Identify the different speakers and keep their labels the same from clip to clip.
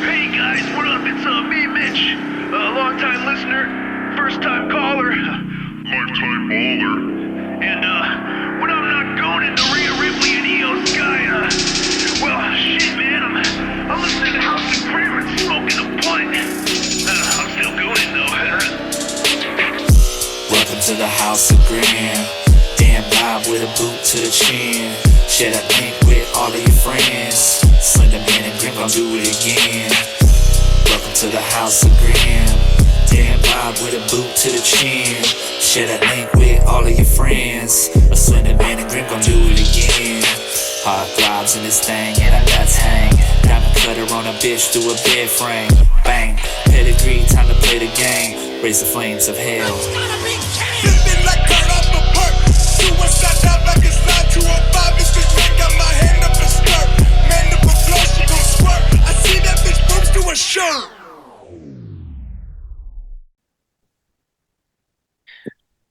Speaker 1: Hey guys, what up? It's me, Mitch. Long-time listener, first-time caller, lifetime baller. And when I'm not going into Rhea Ripley and Io Sky, well, shit, man, I'm listening to House of Prayer and smoking a blunt. I'm still going though.
Speaker 2: Welcome to the House of Graham. Damn vibe with a boot to the chin. Share that link with all of your friends. Slender Man and Grim gon' do it again. Welcome to the House of Graham. Damn vibe with a boot to the chin. Share that link with all of your friends. A Slender Man and Grim gon' do it again. Hard throbs in this thing and our nuts hang. Diamond cutter on a bitch through a bed frame. Bang, pedigree, time to play the game. Raise the flames of hell.
Speaker 3: Flipping like Kurt off a perk. Suicide dive like it's 9205. It's just man got my hand up a skirt. Man up a flow, she gon' squirt. I see that bitch boobs through a shirt.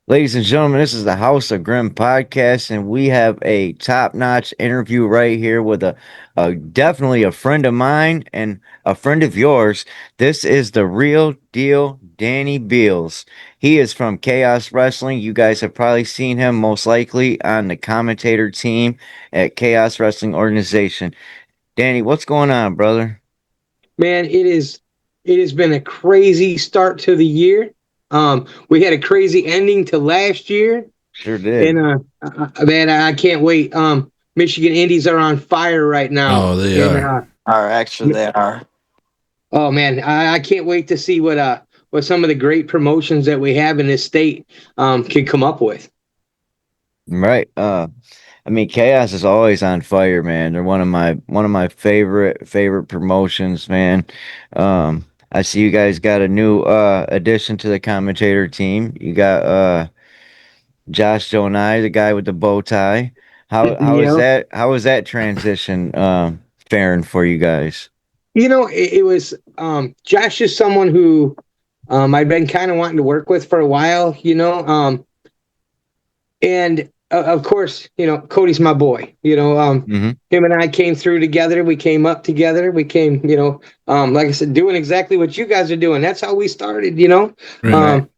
Speaker 4: Ladies and gentlemen, this is the House of Grim podcast, and we have a top-notch interview right here with a definitely a friend of mine and a friend of yours. This is the Real Deal Danny Beals. He is from Chaos Wrestling. You guys have probably seen him most likely on the commentator team at Chaos Wrestling Organization. Danny, what's going on, brother?
Speaker 5: Man, it has been a crazy start to the year. We had a crazy ending to last year.
Speaker 4: Sure did.
Speaker 5: And man, I can't wait. Michigan Indies are on fire right now.
Speaker 6: Oh, they
Speaker 5: are.
Speaker 2: Actually, they are.
Speaker 5: Oh man, I can't wait to see what some of the great promotions that we have in this state can come up with.
Speaker 4: Right. I mean, Chaos is always on fire, man. They're one of my favorite promotions, man. I see you guys got a new addition to the commentator team. You got Josh Jonai, the guy with the bow tie. How is that? How is that transition faring for you guys?
Speaker 5: It was Josh is someone who I've been kind of wanting to work with for a while. And of course, Cody's my boy. Him and I came through together. We came up together. We came, like I said, doing exactly what you guys are doing. That's how we started,
Speaker 6: Right.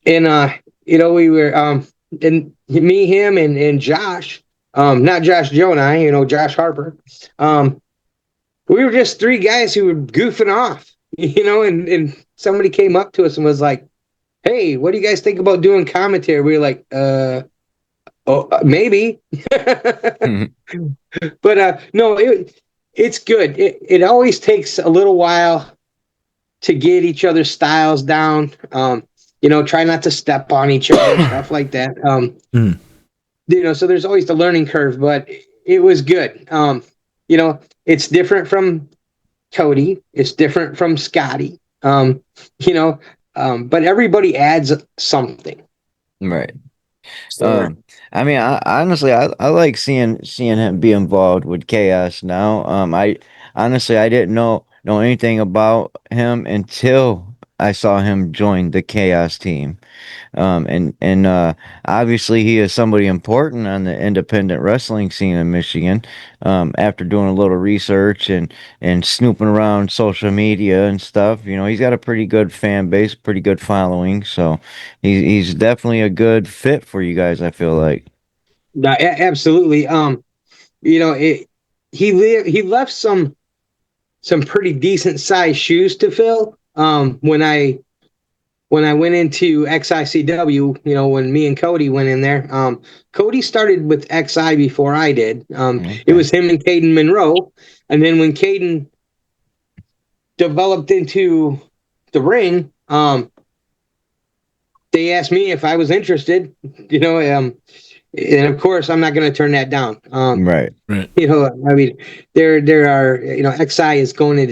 Speaker 5: We were, and me, him, and Josh, not Josh Jonai, Josh Harper. We were just three guys who were goofing off, and somebody came up to us and was like, "Hey, what do you guys think about doing commentary?" We were like, maybe. But no, it's good. It always takes a little while to get each other's styles down. Try not to step on each other, stuff like that. So there's always the learning curve, but it was good. It's different from Cody. It's different from Scotty. But everybody adds something.
Speaker 4: Right. I mean, I like seeing him be involved with Chaos now. I honestly I didn't know anything about him until I saw him join the Chaos team. And obviously he is somebody important on the independent wrestling scene in Michigan. After doing a little research and snooping around social media and stuff, he's got a pretty good fan base, pretty good following. So he's definitely a good fit for you guys, I feel like.
Speaker 5: Absolutely. He left some pretty decent sized shoes to fill. When I went into XICW, when me and Cody went in there, Cody started with XI before I did. It was him and Caden Monroe. And then when Caden developed into the ring, they asked me if I was interested, and of course I'm not going to turn that down.
Speaker 4: Right.
Speaker 5: I mean, there are, XI is going is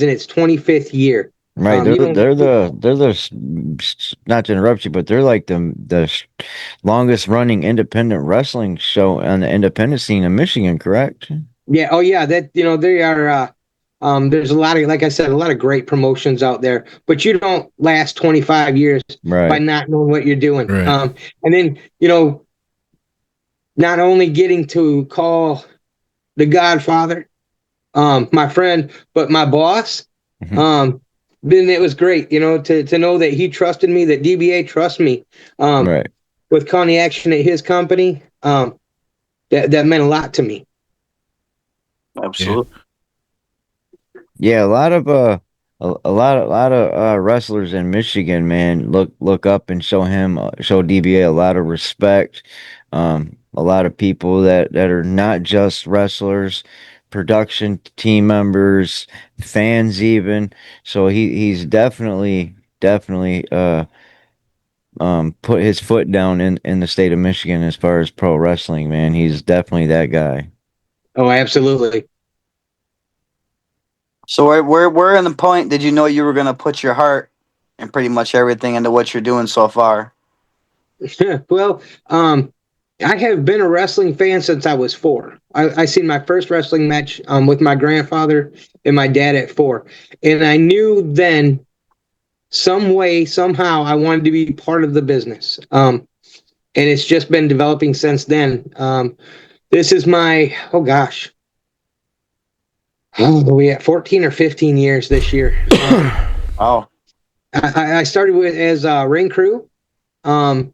Speaker 5: in its 25th year.
Speaker 4: Right, they're the not to interrupt you, but they're like the longest running independent wrestling show on the independent scene in Michigan, correct?
Speaker 5: Yeah. Oh yeah. That they are. There's a lot of, like I said, a lot of great promotions out there, but you don't last 25 years by not knowing what you're doing.
Speaker 6: Right.
Speaker 5: And then not only getting to call the Godfather, my friend, but my boss.
Speaker 4: Mhm.
Speaker 5: Then it was great, to know that he trusted me, that DBA trusts me,
Speaker 4: Right.
Speaker 5: with calling the action at his company. That meant a lot to me.
Speaker 6: Yeah.
Speaker 7: Absolutely.
Speaker 4: Yeah, a lot of wrestlers in Michigan, man, look up and show DBA a lot of respect. A lot of people that are not just wrestlers, production team members, fans even. So he's definitely put his foot down in the state of Michigan as far as pro wrestling, man. He's definitely that guy.
Speaker 5: Oh, absolutely.
Speaker 7: So where in the point did you know you were gonna put your heart and pretty much everything into what you're doing so far?
Speaker 5: Well, I have been a wrestling fan since I was 4. I seen my first wrestling match with my grandfather and my dad at 4, and I knew then some way somehow I wanted to be part of the business. And it's just been developing since then. This is my, oh gosh, oh, we at 14 or 15 years this year.
Speaker 7: Oh,
Speaker 5: I started with as a ring crew, um,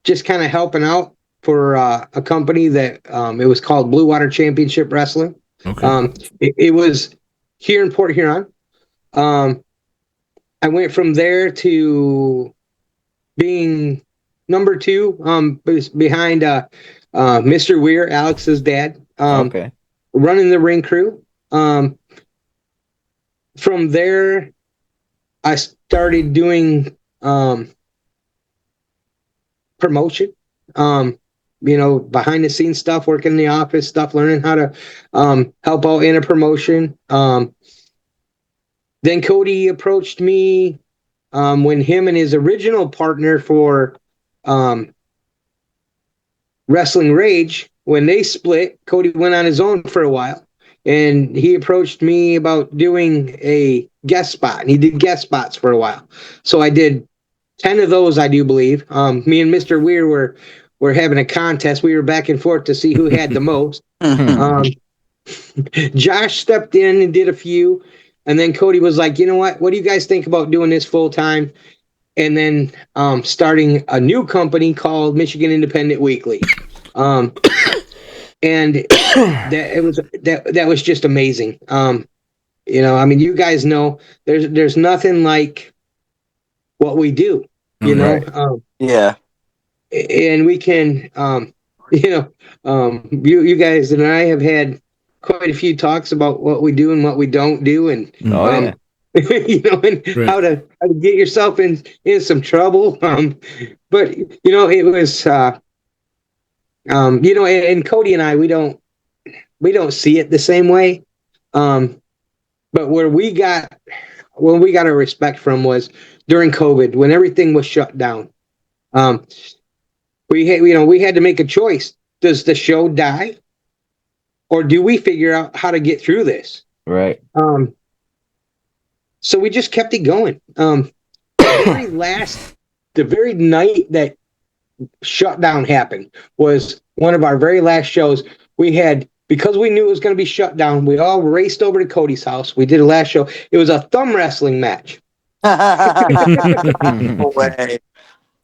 Speaker 5: just kind of helping out for a company that it was called Blue Water Championship Wrestling.
Speaker 6: Okay.
Speaker 5: It was here in Port Huron. Um, I went from there to being number 2, behind Mr. Weir, Alex's dad,
Speaker 4: Okay.
Speaker 5: running the ring crew. From there, I started doing promotion, behind the scenes stuff, working in the office stuff, learning how to help out in a promotion. Then Cody approached me when him and his original partner for um, Wrestling Rage, when they split, Cody went on his own for a while. And he approached me about doing a guest spot, and he did guest spots for a while. So I did 10 of those, I do believe. Me and Mr. Weir were having a contest. We were back and forth to see who had the most. Um, Josh stepped in and did a few. And then Cody was like, you know what? What do you guys think about doing this full time? And then starting a new company called Michigan Independent Weekly. And that was just amazing. I mean, you guys know there's nothing like what we do,
Speaker 4: Right.
Speaker 7: yeah.
Speaker 5: And we can, you guys and I have had quite a few talks about what we do and what we don't do, and
Speaker 4: Oh yeah.
Speaker 5: and
Speaker 6: Right.
Speaker 5: how to get yourself in some trouble. But it was, and Cody and I, we don't see it the same way. But when we got our respect from was during COVID, when everything was shut down. We had to make a choice. Does the show die, or do we figure out how to get through this?
Speaker 4: Right.
Speaker 5: So we just kept it going. The very night that shutdown happened was one of our very last shows. We had, because we knew it was going to be shut down, we all raced over to Cody's house. We did a last show. It was a thumb wrestling match.
Speaker 7: No way.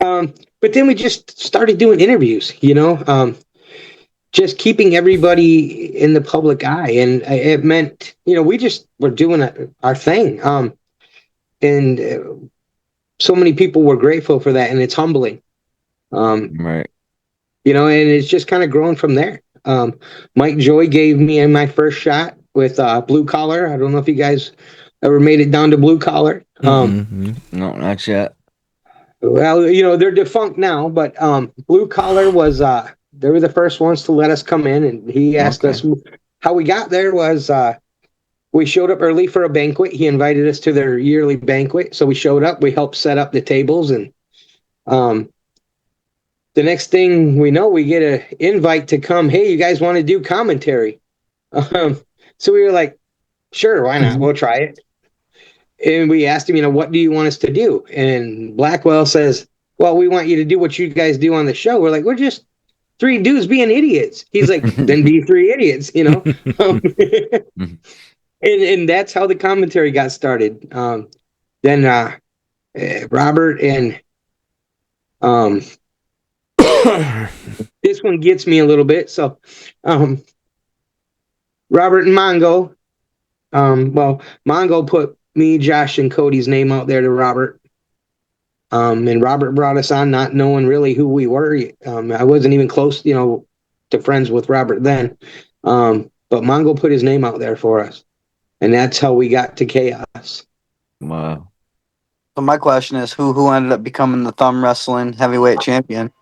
Speaker 5: But then we just started doing interviews, just keeping everybody in the public eye. And it meant, we just were doing our thing. And so many people were grateful for that. And it's humbling.
Speaker 4: Right.
Speaker 5: And it's just kind of grown from there. Mike Joy gave me my first shot with Blue Collar. I don't know if you guys ever made it down to Blue Collar.
Speaker 6: Mhm.
Speaker 4: No, not yet.
Speaker 5: Well, they're defunct now, but Blue Collar was they were the first ones to let us come in, and he asked us how we got there. Was we showed up early for a banquet. He invited us to their yearly banquet, so we showed up. We helped set up the tables, and the next thing we know, we get an invite to come. Hey, you guys want to do commentary? So we were like, sure, why not? We'll try it. And we asked him, what do you want us to do? And Blackwell says, well, we want you to do what you guys do on the show. We're like, we're just three dudes being idiots. He's like, then be three idiots, and that's how the commentary got started. Then Robert and um, this one gets me a little bit. So um, Robert and Mongo. Well, Mongo put me, Josh, and Cody's name out there to Robert. And Robert brought us on not knowing really who we were. I wasn't even close, to friends with Robert then. But Mongo put his name out there for us. And that's how we got to Chaos.
Speaker 4: Wow.
Speaker 7: So my question is, who ended up becoming the thumb wrestling heavyweight champion?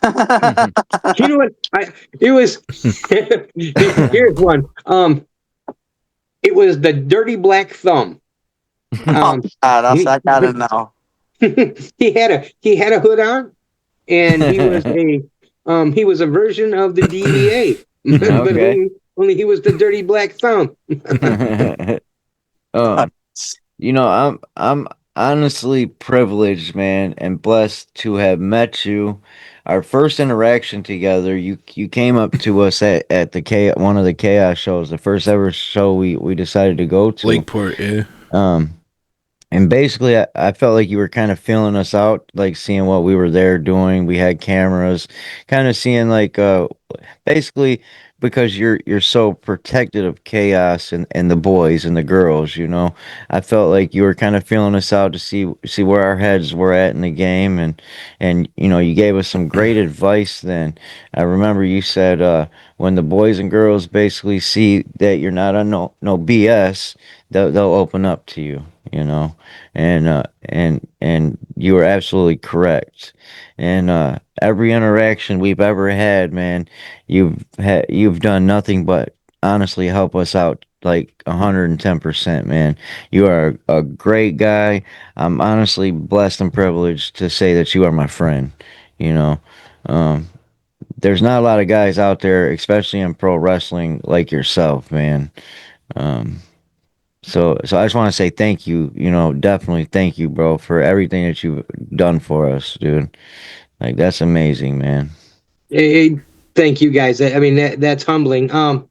Speaker 5: You know what? It was here's one. It was the Dirty Black Thumb.
Speaker 7: Oh, God, I got it now.
Speaker 5: he had a hood on, and he was a version of the DBA, but
Speaker 4: Okay.
Speaker 5: only he was the Dirty Black Thumb.
Speaker 4: um, I'm honestly privileged, man, and blessed to have met you. Our first interaction together, you came up to us at one of the Chaos shows, the first ever show we decided to go to.
Speaker 8: Lakeport, yeah.
Speaker 4: Um, and basically, I felt like you were kind of feeling us out, like seeing what we were there doing. We had cameras, kind of seeing like basically because you're so protected of chaos and the boys and the girls, I felt like you were kind of feeling us out to see where our heads were at in the game, and you gave us some great advice then. I remember you said when the boys and girls basically see that you're not on no BS, they'll open up to you, and you were absolutely correct. And every interaction we've ever had, man, you've done nothing but honestly help us out like 110%, man. You are a great guy. I'm honestly blessed and privileged to say that you are my friend. You know, um, there's not a lot of guys out there, especially in pro wrestling, like yourself, man. Um, so I just want to say thank you. Definitely thank you, bro, for everything that you've done for us, dude. Like that's amazing, man.
Speaker 5: Hey, thank you guys. I mean that's humbling. But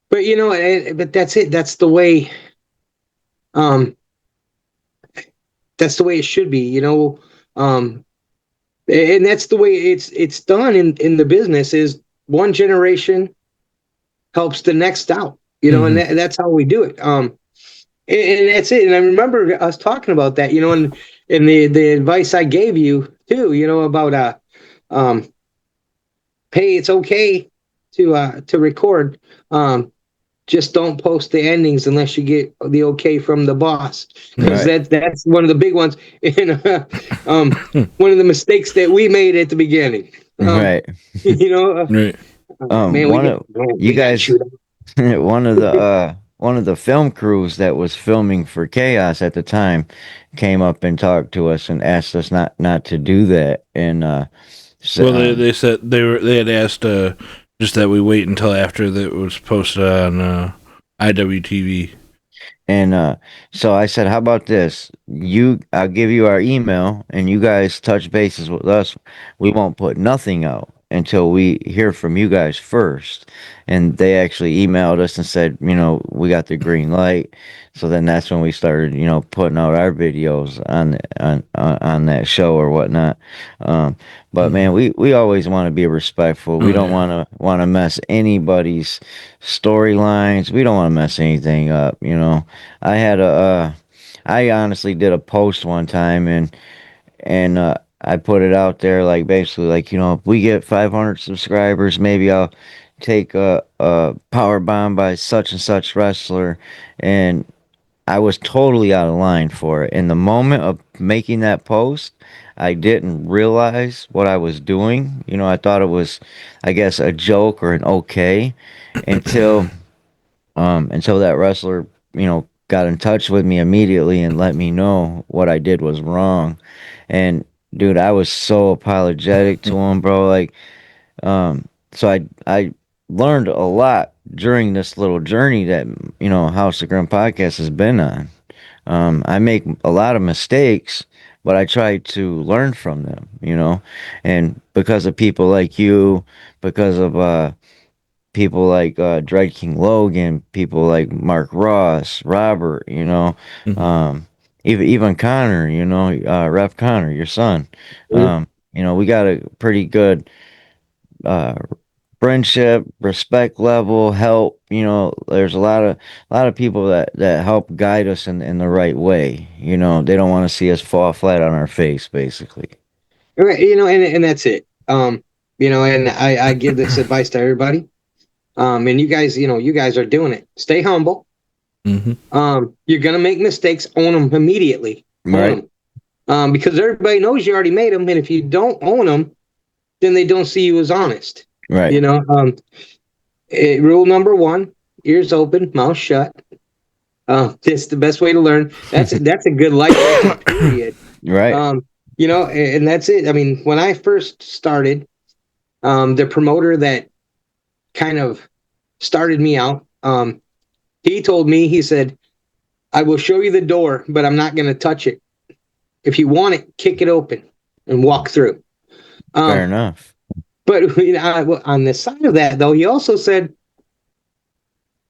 Speaker 5: but that's it. Um, that's the way it should be. And that's the way it's done in the business. Is one generation helps the next out. And that's how we do it. And that's it. And I remember us talking about that. And the advice I gave you too. About hey, it's okay to record. Just don't post the endings unless you get the okay from the boss, because
Speaker 4: Right.
Speaker 5: that's one of the big ones. And one of the mistakes that we made at the beginning.
Speaker 4: Right.
Speaker 5: You know,
Speaker 8: Right.
Speaker 5: man,
Speaker 4: You
Speaker 5: we got
Speaker 4: guys,
Speaker 5: chewed up.
Speaker 4: one of the film crews that was filming for Chaos at the time came up and talked to us and asked us not to do that. And so,
Speaker 8: Well, they said they had asked just that we wait until after that it was posted on IWTV.
Speaker 4: and so I said, how about this? I'll give you our email, and you guys touch bases with us. We won't put nothing out until we hear from you guys first. And they actually emailed us and said, we got the green light. So then that's when we started, putting out our videos on that show or whatnot. But man, we always want to be respectful. We don't want to mess anybody's storylines. We don't want to mess anything up. I had I honestly did a post one time, and I put it out there like basically like if we get 500 subscribers, maybe I'll take a power bomb by such and such wrestler, and I was totally out of line for it. In the moment of making that post, I didn't realize what I was doing. I thought it was, I guess, a joke or an okay, until until that wrestler, got in touch with me immediately and let me know what I did was wrong. And dude, I was so apologetic to him, bro. Like, so I learned a lot during this little journey that House of Grim podcast has been on. I make a lot of mistakes, but I try to learn from them, and because of people like you, because of people like Dread King Logan, people like Mark Ross, Robert,
Speaker 8: Mhm.
Speaker 4: um, even Connor, Ref Connor, your son. We got a pretty good uh, friendship, respect level, help. There's a lot of people that help guide us in the right way. They don't want to see us fall flat on our face, basically.
Speaker 5: Right, and that's it. And I give this advice to everybody. And you guys are doing it. Stay humble.
Speaker 8: Mhm.
Speaker 5: You're gonna make mistakes. Own them immediately. Own
Speaker 4: Right,
Speaker 5: them. Because everybody knows you already made them, and if you don't own them, then they don't see you as honest.
Speaker 4: right,
Speaker 5: You know. Rule number one: ears open, mouth shut. That's the best way to learn. That's a good life lesson. Period.
Speaker 4: right,
Speaker 5: Um, and that's it. I mean, when I first started, the promoter that kind of started me out, he told me, he said, I will show you the door, but I'm not going to touch it. If you want it, kick it open and walk through.
Speaker 4: fair
Speaker 5: Um,
Speaker 4: enough.
Speaker 5: but on the side of that, though, he also said,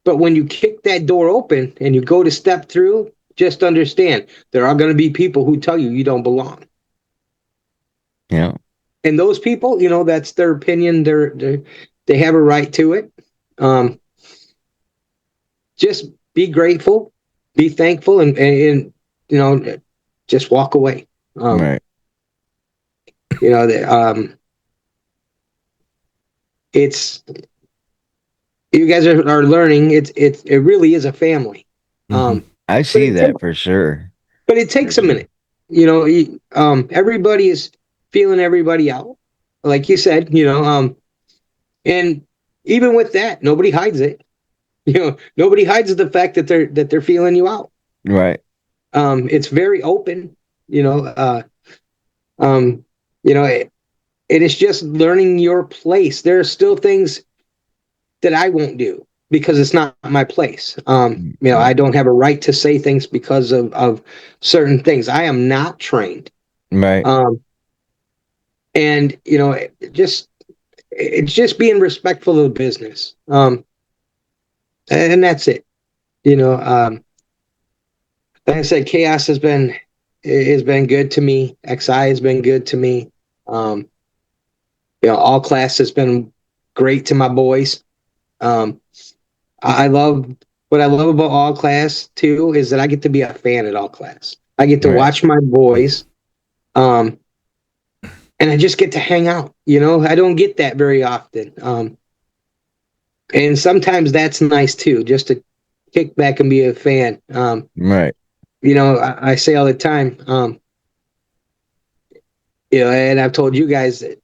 Speaker 5: but when you kick that door open and you go to step through, just understand there are going to be people who tell you you don't belong.
Speaker 4: Yeah,
Speaker 5: And those people, that's their opinion. They have a right to it. Um, just be grateful, be thankful, and just walk away. Um,
Speaker 4: right,
Speaker 5: you know, the, um, it's you guys are learning. It really is a family.
Speaker 8: Mhm.
Speaker 4: I
Speaker 5: But
Speaker 4: see that for sure.
Speaker 5: it
Speaker 4: For
Speaker 5: takes a
Speaker 4: sure.
Speaker 5: minute. Everybody is feeling everybody out, like you said. And even with that, nobody hides it. Nobody hides the fact that they're feeling you out.
Speaker 4: Right,
Speaker 5: It's very open. You know, um, it is just learning your place. There are still things that I won't do because it's not my place.
Speaker 4: right,
Speaker 5: I don't have a right to say things because of certain things. I am not trained.
Speaker 4: right,
Speaker 5: Um, and it's just being respectful of the business. And that's it. Like I said, chaos has been good to me. XI has been good to me. Um, all class has been great to my boys. Um, I love what I love about all class too is that I get to be a fan at all class. I get to
Speaker 4: right,
Speaker 5: watch my boys, um, and I just get to hang out. I don't get that very often, and sometimes that's nice too, just to kick back and be a fan.
Speaker 4: right.
Speaker 5: I say all the time, and I've told you guys that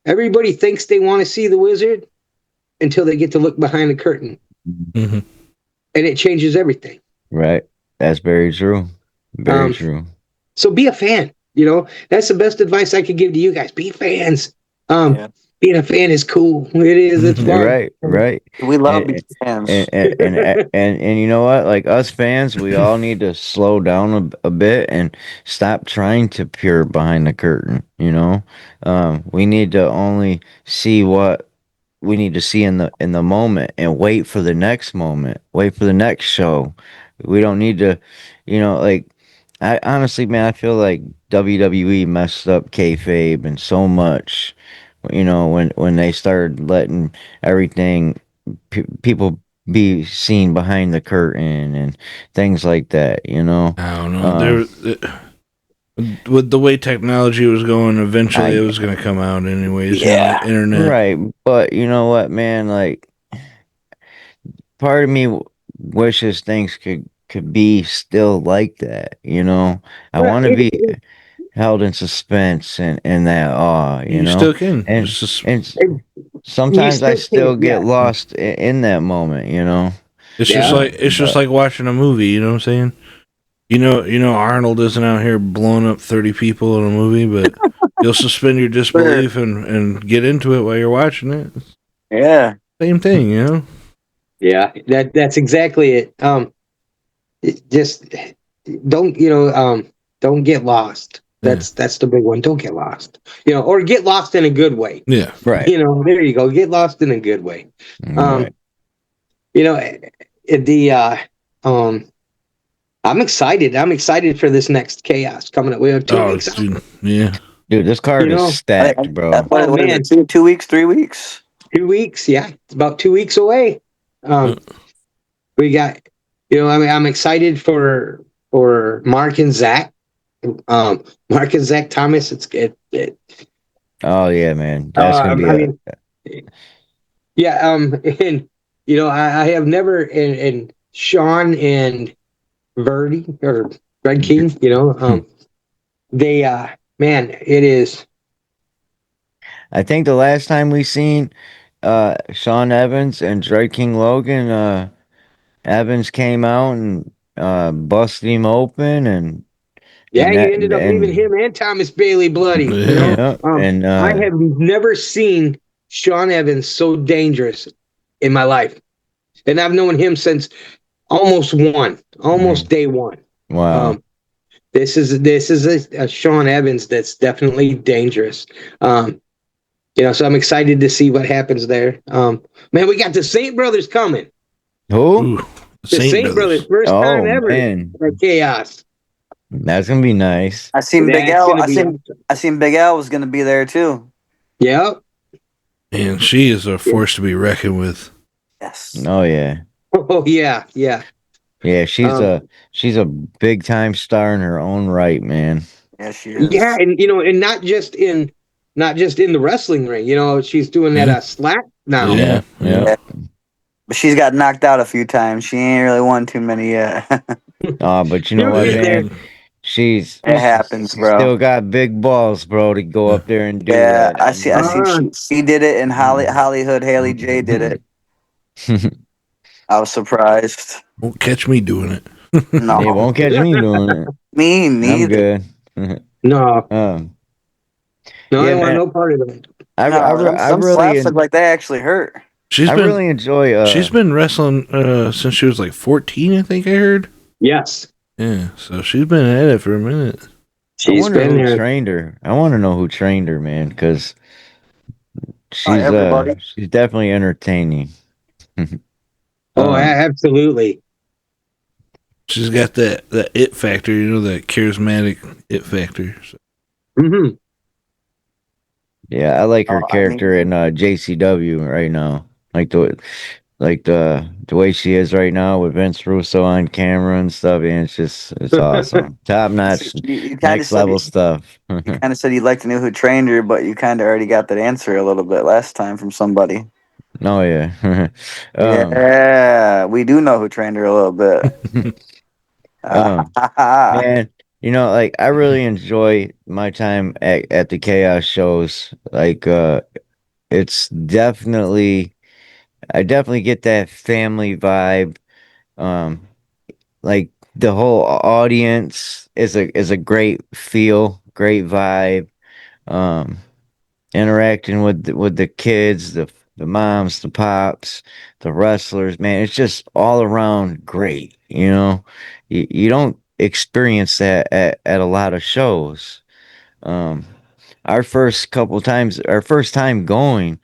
Speaker 5: everybody thinks they want to see the wizard until they get to look behind the curtain,
Speaker 8: Mhm.
Speaker 5: and it changes everything.
Speaker 4: Right. That's very true. Very
Speaker 5: Um,
Speaker 4: true.
Speaker 5: so be a fan. That's the best advice I could give to you guys. Be fans.
Speaker 7: Yeah.
Speaker 5: Being a fan is cool. It is. It's
Speaker 8: Mhm.
Speaker 5: fun.
Speaker 4: Right, right.
Speaker 7: We love
Speaker 4: And
Speaker 7: being fans.
Speaker 4: and you know what? Like us fans, we all need to slow down a bit and stop trying to peer behind the curtain. We need to only see what we need to see in the moment and wait for the next moment. Wait for the next show. We don't need to, like. I honestly, man, I feel like WWE messed up kayfabe and so much. When they started letting everything people be seen behind the curtain and things like that.
Speaker 8: I don't know.
Speaker 4: Um,
Speaker 8: With the way technology was going, eventually
Speaker 4: I
Speaker 8: it was going to come out anyways.
Speaker 7: Yeah.
Speaker 8: Internet.
Speaker 4: right, but you know what, man? Like, part of me wishes things could be still like that. I
Speaker 5: Well,
Speaker 4: want to be held in suspense and that awe.
Speaker 8: You still can.
Speaker 4: And
Speaker 8: It's just
Speaker 4: and
Speaker 5: it- you
Speaker 4: sometimes I
Speaker 5: still
Speaker 4: still
Speaker 5: can.
Speaker 4: get
Speaker 5: Yeah.
Speaker 4: lost in that moment.
Speaker 5: Yeah.
Speaker 8: it's just
Speaker 4: But
Speaker 8: like watching a movie. You know what I'm saying? Arnold isn't out here blowing up 30 people in a movie, but you'll suspend your
Speaker 7: Sure.
Speaker 8: disbelief and get into it while you're watching it.
Speaker 7: Yeah.
Speaker 8: Same thing.
Speaker 5: Yeah. That's exactly it. Just don't don't get lost. That's the big one. Don't get lost. Or get lost in a good way.
Speaker 8: Yeah.
Speaker 4: Right.
Speaker 5: There you go. Get lost in a good way.
Speaker 4: Right.
Speaker 5: The I'm excited. I'm excited for this next chaos coming up. We have 2 weeks out.
Speaker 8: Dude, yeah.
Speaker 4: Dude, this card is stacked, bro.
Speaker 7: What is
Speaker 5: man.
Speaker 7: it? 2 weeks, 3 weeks?
Speaker 5: 2 weeks, yeah. It's about 2 weeks away.
Speaker 8: Uh.
Speaker 5: We got, I'm excited for Mark and Zach. Mark and Zach Thomas.
Speaker 4: Oh yeah, man. That's gonna be
Speaker 5: yeah. And I have never and Sean and Verdi or Red King. They man, it is.
Speaker 4: I think the last time we seen Sean Evans and Drake King Logan, Evans came out and busted him open
Speaker 5: Yeah,
Speaker 4: and
Speaker 5: you
Speaker 4: that
Speaker 5: ended up leaving
Speaker 4: and
Speaker 5: him and Thomas Bailey bloody.
Speaker 8: Yeah.
Speaker 4: and
Speaker 5: I have never seen Sean Evans so dangerous in my life, and I've known him since almost day one.
Speaker 4: wow.
Speaker 5: This is a Sean Evans that's definitely dangerous. So I'm excited to see what happens there. Man, we got the Saint brothers coming.
Speaker 4: Who?
Speaker 8: Ooh,
Speaker 5: The Saint brothers, first time ever
Speaker 4: man.
Speaker 5: at Chaos.
Speaker 4: That's gonna be nice.
Speaker 7: I seen Big
Speaker 5: That's
Speaker 7: L.
Speaker 5: gonna
Speaker 7: I
Speaker 5: be
Speaker 7: seen
Speaker 5: awesome.
Speaker 7: I seen Big L was gonna be there too.
Speaker 5: Yep.
Speaker 8: and she is a force to be reckoned with.
Speaker 7: Yes.
Speaker 4: Oh yeah.
Speaker 5: Oh yeah, yeah.
Speaker 4: Yeah, she's a big time star in her own right, man.
Speaker 7: Yes, she is.
Speaker 5: Yeah, and not just in the wrestling ring. She's doing that slack now.
Speaker 8: Yeah.
Speaker 4: Yeah.
Speaker 7: But she's got knocked out a few times. She ain't really won too many yet.
Speaker 4: But you know
Speaker 5: She'll
Speaker 4: what,
Speaker 5: get there.
Speaker 4: man? She's
Speaker 7: It happens,
Speaker 4: she's
Speaker 7: bro.
Speaker 4: still got big balls, bro, to go up there and do
Speaker 7: Yeah,
Speaker 4: that.
Speaker 7: I see. I see. She did it, and Hollywood Haley J did it. I was surprised.
Speaker 8: Won't catch me doing it.
Speaker 7: No,
Speaker 4: They won't catch me doing it.
Speaker 7: me
Speaker 4: I'm
Speaker 7: neither.
Speaker 4: good.
Speaker 5: No,
Speaker 4: um,
Speaker 5: I
Speaker 4: yeah,
Speaker 5: don't want
Speaker 4: man.
Speaker 5: no part of that.
Speaker 7: No, some slaps look like they actually hurt.
Speaker 4: I really enjoy.
Speaker 8: She's been wrestling since she was like 14, I think I heard.
Speaker 5: Yes,
Speaker 8: Yeah, so she's been at it for a minute.
Speaker 4: I wonder
Speaker 5: been
Speaker 4: who
Speaker 5: there.
Speaker 4: trained her. I want to know who trained her, man, because
Speaker 7: Everybody.
Speaker 4: she's definitely entertaining.
Speaker 5: Absolutely.
Speaker 8: She's got that it factor, that charismatic it factor. So.
Speaker 5: Mm-hmm.
Speaker 4: Yeah, I like her
Speaker 7: Oh, I
Speaker 4: character in JCW right now. Like the way she is right now with Vince Russo on camera and stuff, and it's awesome. Top notch,
Speaker 7: You kind of
Speaker 4: next
Speaker 7: said
Speaker 4: level stuff.
Speaker 7: kind of said you'd like to know who trained her, but you kind of already got that answer a little bit last time from somebody.
Speaker 4: Oh yeah.
Speaker 7: Yeah, we do know who trained her a little bit.
Speaker 4: Man, like I really enjoy my time at the Chaos shows. Like it's definitely I definitely get that family vibe. Um like the whole audience is a great feel, great vibe. Um interacting with the kids, the moms, the pops, the wrestlers, man, it's just all around great. You don't experience that at a lot of shows. Um, our first time going,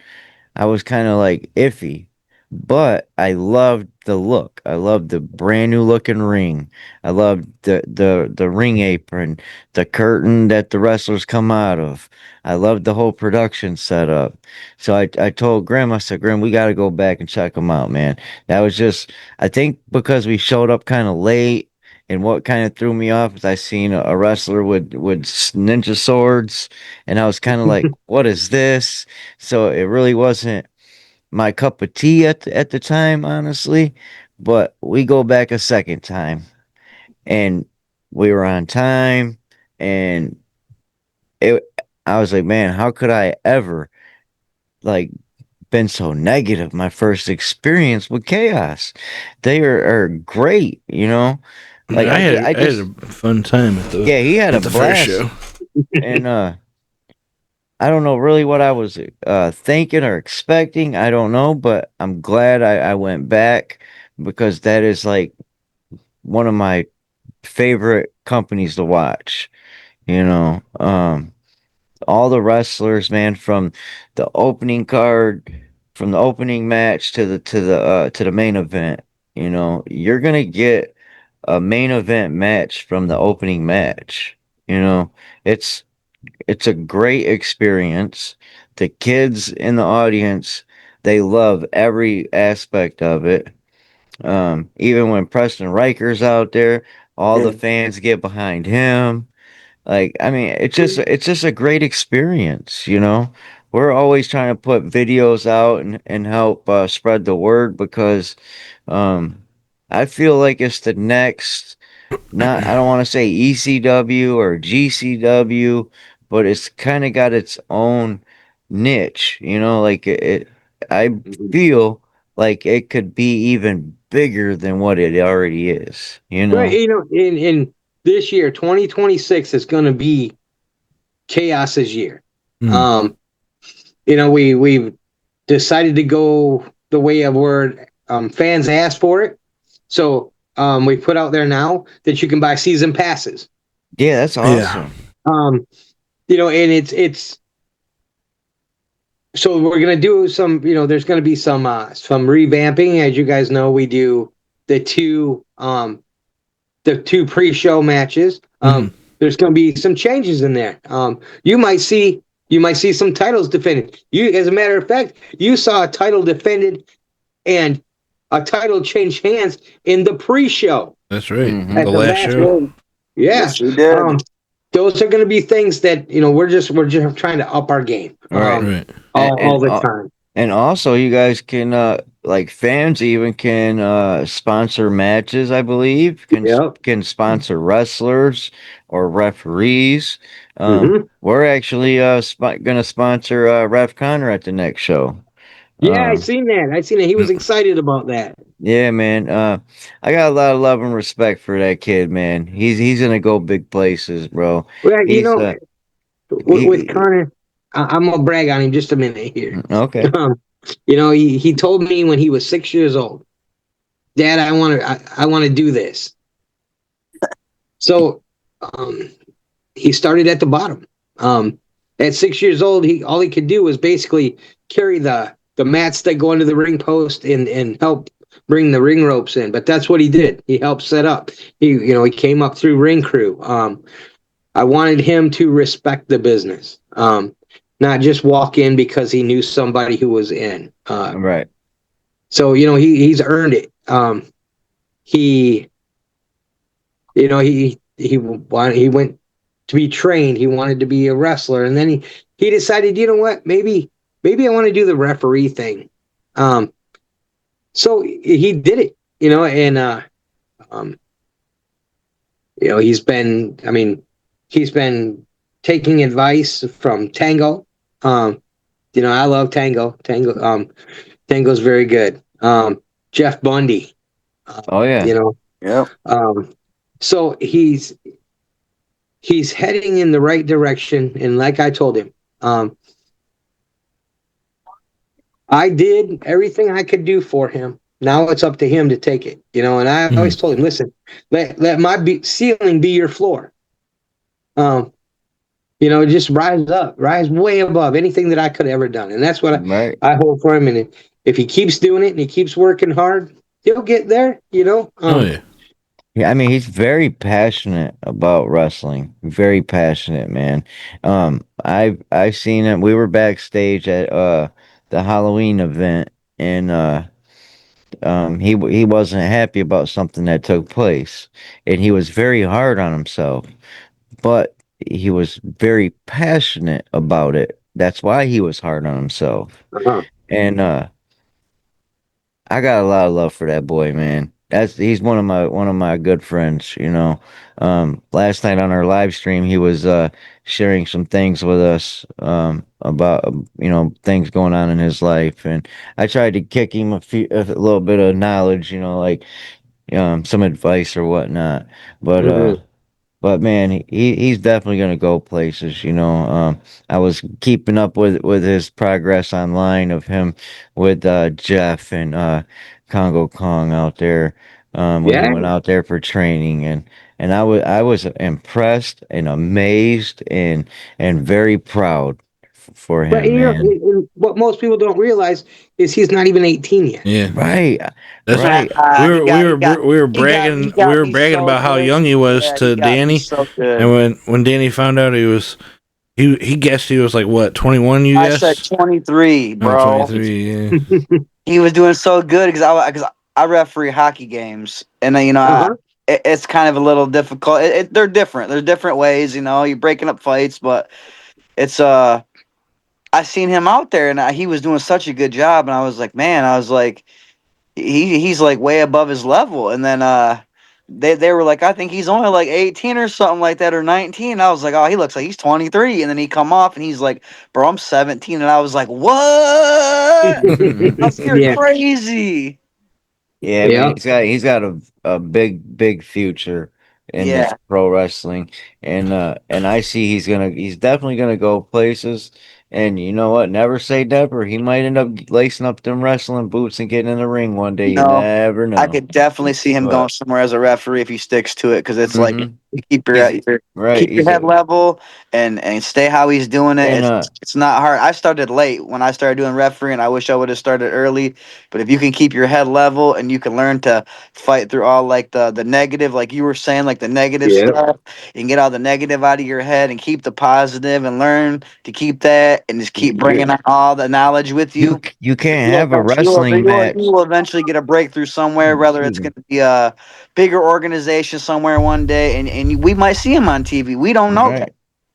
Speaker 4: I was kind of like iffy, but I loved the look. I loved the brand new looking ring. I loved the ring apron, the curtain that the wrestlers come out of. I loved the whole production setup. So I told Grim, I said, Grim, we got to go back and check them out, man. That was just, I think because we showed up kind of late. And what kind of threw me off is I seen a wrestler with ninja swords, and I was kind of like, "What is this?" So it really wasn't my cup of tea at the time, honestly. But we go back a second time, and we were on time, and it. I was like, man, how could I ever like been so negative? My first experience with Chaos, they are great. Like
Speaker 8: I had
Speaker 4: I just
Speaker 8: a fun time at the
Speaker 4: he had a
Speaker 8: the
Speaker 4: blast,
Speaker 8: first show.
Speaker 4: and I don't know really what I was thinking or expecting. I don't know, but I'm glad I went back because that is like one of my favorite companies to watch. You know, all the wrestlers, man, from the opening card, from the opening match to the main event. You know, you're gonna get a main event match from the opening match. You know, it's it's a great experience. The kids in the audience, they love every aspect of it. Even when Preston Riker's out there, all the
Speaker 5: Yeah.
Speaker 4: fans get behind him. Like, I mean, it's just a great experience, you know. We're always trying to put videos out and help spread the word because um, I feel like it's the next, not, I don't want to say ECW or GCW, but it's kind of got its own niche, you know, like I
Speaker 5: Mhm.
Speaker 4: feel like it could be even bigger than what it already is, you
Speaker 5: Right.
Speaker 4: know.
Speaker 5: You know, in this year, 2026 is going to be Chaos's year.
Speaker 8: Hmm.
Speaker 5: Um, you know, we've decided to go the way of where fans asked for it. So we put out there now that you can buy season passes.
Speaker 4: Yeah, that's
Speaker 8: Yeah.
Speaker 4: awesome.
Speaker 5: Um, you know, and it's so we're gonna do some. You know, there's gonna be some revamping. As you guys know, we do the two the two pre-show matches.
Speaker 8: Hmm.
Speaker 5: There's going to be some changes in there. You might see some titles defended. You, as a matter of fact, you saw a title defended and a title change hands in the pre-show
Speaker 8: That's right.
Speaker 4: Hmm.
Speaker 8: The
Speaker 5: at the
Speaker 8: last
Speaker 5: last
Speaker 8: show.
Speaker 5: one. Yeah,
Speaker 7: Yes, you did.
Speaker 5: those are going to be things that you know we're just trying to up our game.
Speaker 4: Right.
Speaker 8: Right.
Speaker 5: All the time.
Speaker 4: And also you guys can like fans even can sponsor matches, I believe.
Speaker 5: Yep.
Speaker 4: Can sponsor wrestlers or referees.
Speaker 5: Hmm.
Speaker 4: We're actually gonna sponsor Ref Connor at the next show.
Speaker 5: Yeah, I
Speaker 4: Um
Speaker 5: seen that. I seen that. He was
Speaker 8: Mm.
Speaker 5: excited about that.
Speaker 4: yeah, man. I got a lot of love and respect for that kid, man. He's gonna go big places, bro.
Speaker 5: Well, you
Speaker 4: He's
Speaker 5: know, with
Speaker 4: he
Speaker 5: Connor, I'm gonna brag on him just a minute here.
Speaker 4: okay.
Speaker 5: Um, you know, he told me when he was 6 years old, Dad, I want to do this. So um, he started at the bottom. Um, at 6 years old, he all he could do was basically carry the mats that go under the ring post and help bring the ring ropes in. But that's what he did. He helped set up. He came up through ring crew. I wanted him to respect the business, not just walk in because he knew somebody who was in.
Speaker 4: Right.
Speaker 5: So he's earned it. He he went to be trained. He wanted to be a wrestler, and then he decided, you know what, maybe I want to do the referee thing. Um, so he did it, and um, he's been taking advice from Tango. Um, I love Tango. Tango's very good. Jeff Bundy.
Speaker 4: Oh yeah.
Speaker 5: You know,
Speaker 7: Yep.
Speaker 5: so he's heading in the right direction, and like I told him, I did everything I could do for him. Now it's up to him to take it. And I
Speaker 8: Hmm.
Speaker 5: always told him, listen, let my ceiling be your floor. Um, just rise way above anything that I could have ever done. And that's what
Speaker 4: Right.
Speaker 5: I hold for him. And if he keeps doing it and he keeps working hard, he'll get there.
Speaker 8: Oh yeah.
Speaker 4: Yeah, I mean, he's very passionate about wrestling. Very passionate, man. I've seen him. We were backstage at the Halloween event, and he wasn't happy about something that took place, and he was very hard on himself. But he was very passionate about it. That's why he was hard on himself.
Speaker 5: Uh-huh.
Speaker 4: And I got a lot of love for that boy, man. He's one of my good friends, you know. Last night on our live stream, he was sharing some things with us about things going on in his life, and I tried to kick him a little bit of knowledge, you know, like some advice or whatnot. But
Speaker 5: Hmm.
Speaker 4: man, he's definitely gonna go places. You know, I was keeping up with his progress online of him with Jeff and Congo Kong out there. when he
Speaker 5: Yeah.
Speaker 4: went out there for training, and I was impressed and amazed and very proud for
Speaker 5: But
Speaker 4: him, man.
Speaker 5: what most people don't realize is he's not even 18 yet.
Speaker 8: Yeah.
Speaker 4: Right,
Speaker 8: That's
Speaker 4: right.
Speaker 7: He got he got
Speaker 8: we were
Speaker 7: he got he
Speaker 8: bragging
Speaker 7: got me so
Speaker 8: about how
Speaker 7: good.
Speaker 8: young he was
Speaker 7: Yeah, he
Speaker 8: to
Speaker 7: got me
Speaker 8: Danny,
Speaker 7: so
Speaker 8: and
Speaker 7: good.
Speaker 8: when Danny found out he guessed he was like what 21. You
Speaker 7: I said
Speaker 8: guessed?
Speaker 7: 23,
Speaker 8: Oh,
Speaker 7: bro.
Speaker 8: 23. Yeah.
Speaker 7: He was doing so good because I referee hockey games, and
Speaker 5: Uh-huh.
Speaker 7: it's kind of a little difficult. They're different. There's different ways. You're breaking up fights, but it's I seen him out there, and he was doing such a good job, and I was like, man, I was like, he's like way above his level, and then they were like, I think he's only like 18 or something like that, or 19. I was like, oh, he looks like he's 23, and then he come off, and he's like, bro, I'm 17, and I was like, what? I was, you're
Speaker 5: Yeah.
Speaker 7: crazy.
Speaker 4: Yeah, I mean
Speaker 5: Yeah.
Speaker 4: he's got a big future in this
Speaker 7: Yeah,
Speaker 4: pro wrestling, and I see he's definitely gonna go places. And you know what? Never say never. He might end up lacing up them wrestling boots and getting in the ring one day. You
Speaker 7: no,
Speaker 4: never
Speaker 7: I
Speaker 4: know.
Speaker 7: could definitely see him going
Speaker 4: But
Speaker 7: somewhere as a referee if he sticks to it, because it's like
Speaker 4: hmm
Speaker 7: you keep
Speaker 4: he's right.
Speaker 7: keep your
Speaker 4: He's
Speaker 7: head
Speaker 4: a
Speaker 7: level and stay how he's doing it.
Speaker 4: and
Speaker 7: It's not hard. I started late when I started doing refereeing. I wish I would have started early, but if you can keep your head level and you can learn to fight through all like the negative, like you were saying, like the negative
Speaker 5: Yeah.
Speaker 7: stuff, and get all the negative out of your head and keep the positive and learn to keep that and just keep
Speaker 4: you
Speaker 7: bringing out all the knowledge with you.
Speaker 4: you can't have a wrestling
Speaker 7: You
Speaker 4: match.
Speaker 7: will eventually get a breakthrough somewhere, whether
Speaker 4: Excuse
Speaker 7: it's
Speaker 4: me.
Speaker 7: going to be a bigger organization somewhere one day, and we might see him on TV. We don't know
Speaker 4: Right.
Speaker 7: that.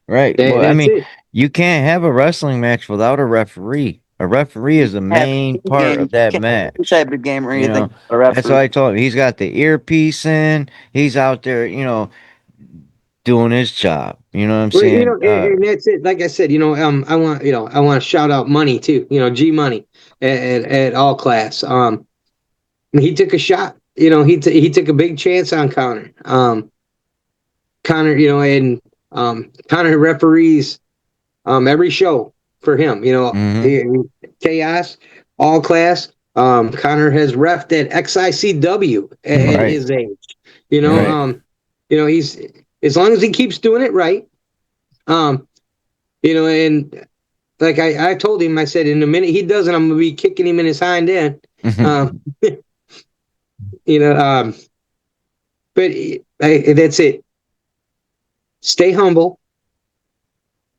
Speaker 4: Right. Well, I
Speaker 5: That's
Speaker 4: mean,
Speaker 5: it.
Speaker 4: you can't have a wrestling match without a referee. A referee is the
Speaker 7: Have
Speaker 4: main
Speaker 7: any
Speaker 4: part
Speaker 7: game,
Speaker 4: of
Speaker 7: you
Speaker 4: that
Speaker 7: can't have any
Speaker 4: match.
Speaker 7: type of game or
Speaker 4: You
Speaker 7: anything.
Speaker 4: know,
Speaker 7: A
Speaker 4: that's what
Speaker 7: referee.
Speaker 4: I told him. He's got the earpiece in. He's out there, doing his job. You know what I'm
Speaker 5: Well,
Speaker 4: saying?
Speaker 5: and that's it. Like I said, I want to shout out Money too. G Money at All Class. He took a shot. He took a big chance on Connor. Connor, and Connor referees every show for him.
Speaker 4: Mm-hmm.
Speaker 5: Chaos, All Class. Connor has refed at XICW at
Speaker 4: Right.
Speaker 5: his age. You know,
Speaker 4: Right.
Speaker 5: um, he's as long as he keeps doing it right. Um, and like I told him, I said, in a minute he doesn't, I'm gonna be kicking him in his hind end. Um, you know, um, but that's it. Stay humble,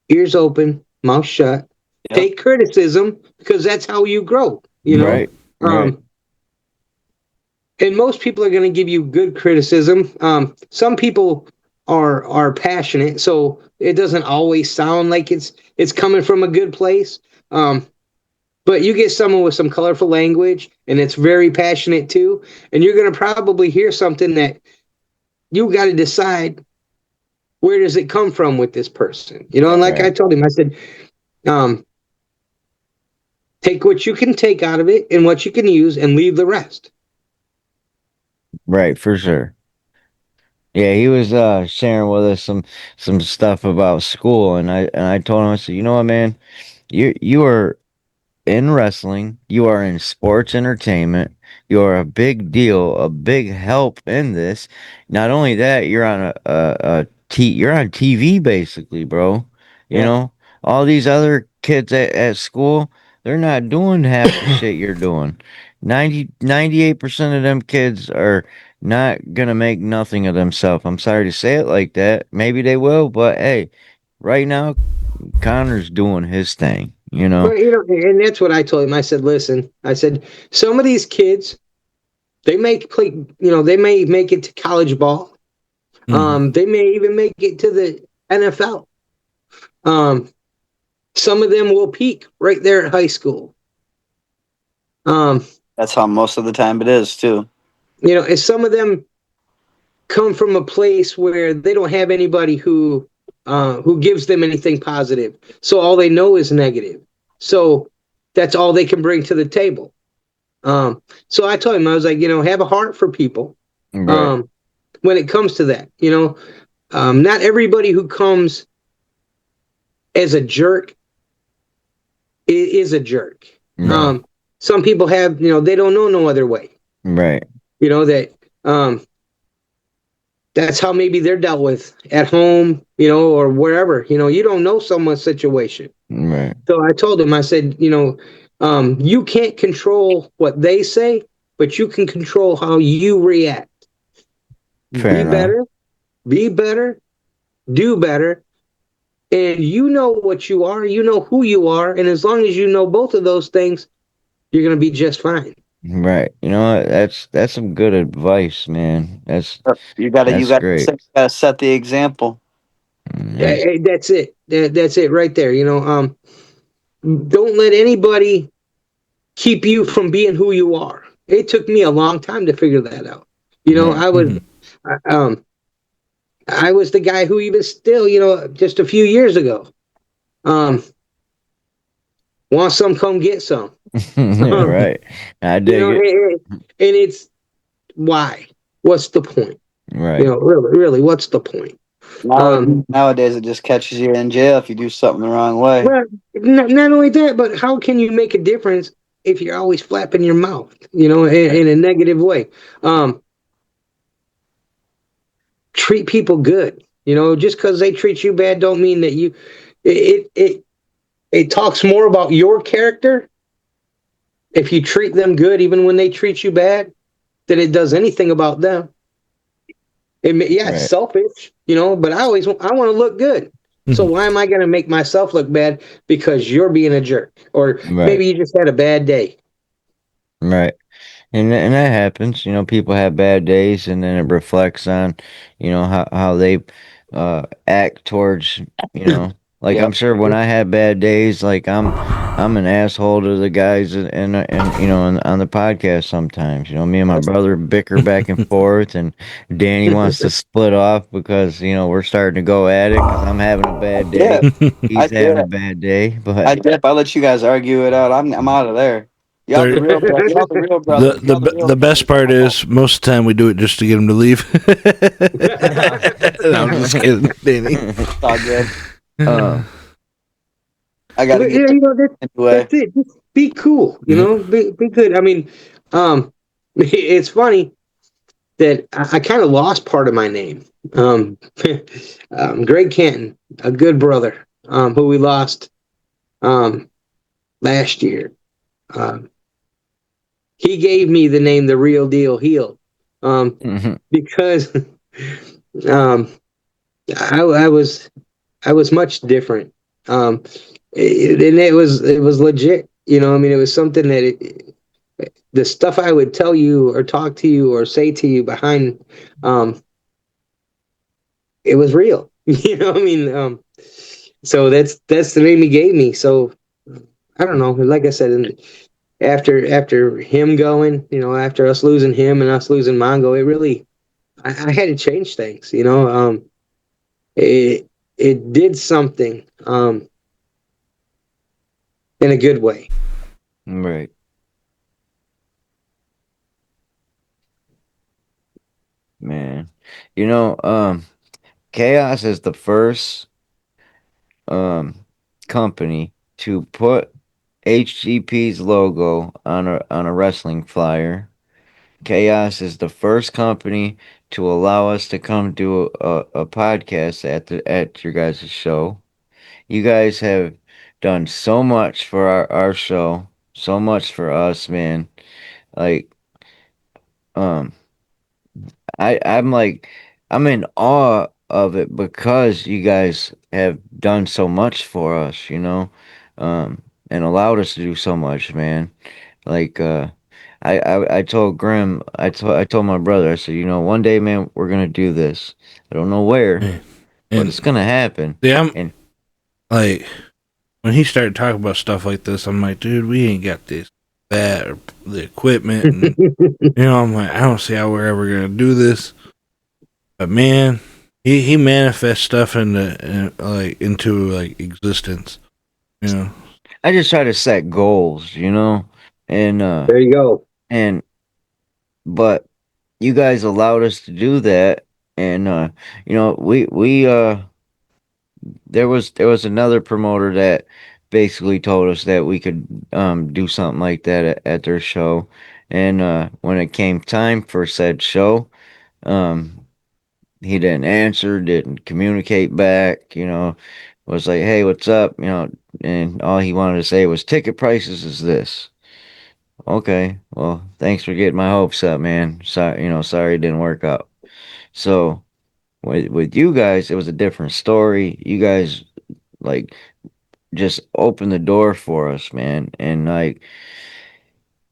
Speaker 5: ears open, mouth shut.
Speaker 7: Yep.
Speaker 5: Take criticism because that's how you grow.
Speaker 4: Right. Right.
Speaker 5: Um, and most people are going to give you good criticism. Some people are passionate, so it doesn't always sound like it's coming from a good place. But you get someone with some colorful language and it's very passionate too, and you're going to probably hear something that you got to decide, where does it come from with this person. And like I
Speaker 4: Right.
Speaker 5: told him, I said, um, take what you can take out of it and what you can use, and leave the rest.
Speaker 4: Right. For sure. Yeah, he was sharing with us some stuff about school, and I told him, I said, you know what, man, you are in wrestling, you are in sports entertainment, you are a big deal, a big help in this. Not only that, you're on TV basically, bro. You
Speaker 7: Yeah.
Speaker 4: know, all these other kids at school, they're not doing half the shit you're doing. 98% of them kids are not gonna make nothing of themselves. I'm sorry to say it like that. Maybe they will, but hey, right now Connor's doing his thing, you know.
Speaker 5: But and that's what I told him. I said, listen, I said, some of these kids, they may play, they may make it to college ball.
Speaker 8: Mhm.
Speaker 5: They may even make it to the NFL. Um, some of them will peak right there at high school. Um,
Speaker 7: That's how most of the time it is too.
Speaker 5: and some of them come from a place where they don't have anybody who gives them anything positive. So all they know is negative. So that's all they can bring to the table. So I told him, I was like, have a heart for people.
Speaker 4: Right,
Speaker 5: Um, when it comes to that, not everybody who comes as a jerk is a jerk.
Speaker 8: No.
Speaker 5: Some people have, they don't know no other way.
Speaker 4: right,
Speaker 5: That Um, that's how maybe they're dealt with at home, or wherever. You don't know someone's situation.
Speaker 4: Right.
Speaker 5: So I told him, I said, you can't control what they say, but you can control how you react.
Speaker 4: Fair
Speaker 5: Be
Speaker 4: enough.
Speaker 5: be better, do better. And you know what you are, you know who you are. And as long as you know both of those things, you're going to be just fine.
Speaker 4: Right. You know what? That's some good advice, man.
Speaker 7: You gotta
Speaker 4: That's great.
Speaker 7: set the example.
Speaker 4: Yeah.
Speaker 5: That's it. That's it right there. Don't let anybody keep you from being who you are. It took me a long time to figure that out.
Speaker 4: Yeah.
Speaker 5: Um, I was the guy who even still, just a few years ago, um, want some, come get some. Um,
Speaker 4: Right. I dig it.
Speaker 5: and it's why? What's the point?
Speaker 4: Right.
Speaker 5: Really, what's the point? Um,
Speaker 7: Nowadays, it just catches you in jail if you do something the wrong way.
Speaker 5: well, not only that, but how can you make a difference if you're always flapping your mouth, in a negative way? Um, Treat people good. Just because they treat you bad don't mean that you. It talks more about your character if you treat them good, even when they treat you bad, than it does anything about them. Yeah, it's
Speaker 4: Right.
Speaker 5: selfish, but I want to look good. So why am I going to make myself look bad because you're being a jerk, or
Speaker 4: Right.
Speaker 5: maybe you just had a bad day?
Speaker 4: Right. And that happens. You know, people have bad days, and then it reflects on, how they act towards, like
Speaker 7: Yep.
Speaker 4: I'm sure when I have bad days, like I'm an asshole to the guys and on the podcast sometimes. You know, me and my brother bicker back and forth, and Danny wants to split off because we're starting to go at it because I'm having a bad
Speaker 7: Yeah.
Speaker 4: day.
Speaker 7: I
Speaker 4: He's having a
Speaker 7: did.
Speaker 4: bad day,
Speaker 7: I
Speaker 4: but
Speaker 7: dip. I let you guys argue it out. I'm out of there.
Speaker 8: There,
Speaker 7: Y'all the real
Speaker 8: the
Speaker 7: brothers. Y'all the
Speaker 8: the
Speaker 7: real
Speaker 8: the best
Speaker 7: brothers.
Speaker 8: part is most of the time we do it just to get him to leave. No, I'm just kidding, Danny.
Speaker 7: It's all good.
Speaker 4: um,
Speaker 7: I got to
Speaker 5: But,
Speaker 7: get
Speaker 5: yeah,
Speaker 7: there
Speaker 5: that's
Speaker 7: anyway.
Speaker 5: it. Just be cool,
Speaker 8: Yeah.
Speaker 5: be good. I mean, it's funny that I kind of lost part of my name. Greg Canton, a good brother, who we lost um, last year. Um, he gave me the name the Real Deal Heel, because um, I was much different, and it was legit. I mean, it was something that the stuff I would tell you or talk to you or say to you behind, um, it was real. I mean, so that's the name he gave me. So I don't know. Like I said, after him going, after us losing him and us losing Mongo, it really I had to change things. It did something in a good way.
Speaker 4: right. Man. Chaos is the first um company to put HGP's logo on a wrestling flyer. Chaos is the first company to allow us to come do a podcast at your guys' show. You guys have done so much for our show, so much for us, man. Like, um, I'm in awe of it because you guys have done so much for us, and allowed us to do so much, man. Like, I told Grim, I told my brother, I said, one day, man, we're gonna do this. I don't know where,
Speaker 8: Yeah.
Speaker 4: but
Speaker 8: And
Speaker 4: it's gonna happen.
Speaker 8: see, I'm
Speaker 4: And
Speaker 8: like, when he started talking about stuff like this, I'm like, dude, we ain't got that, or the equipment, and I'm like, I don't see how we're ever gonna do this. But man, he manifests stuff into like existence. You know,
Speaker 4: I just try to set goals, and
Speaker 5: There you go.
Speaker 4: and but you guys allowed us to do that, and we there was another promoter that basically told us that we could do something like that at their show, and when it came time for said show, Um, he didn't answer, didn't communicate back. Was like, hey, what's up? And all he wanted to say was ticket prices is this. Okay, well, thanks for getting my hopes up, man. Sorry, sorry it didn't work out. So with you guys, it was a different story. You guys like just opened the door for us, man, and like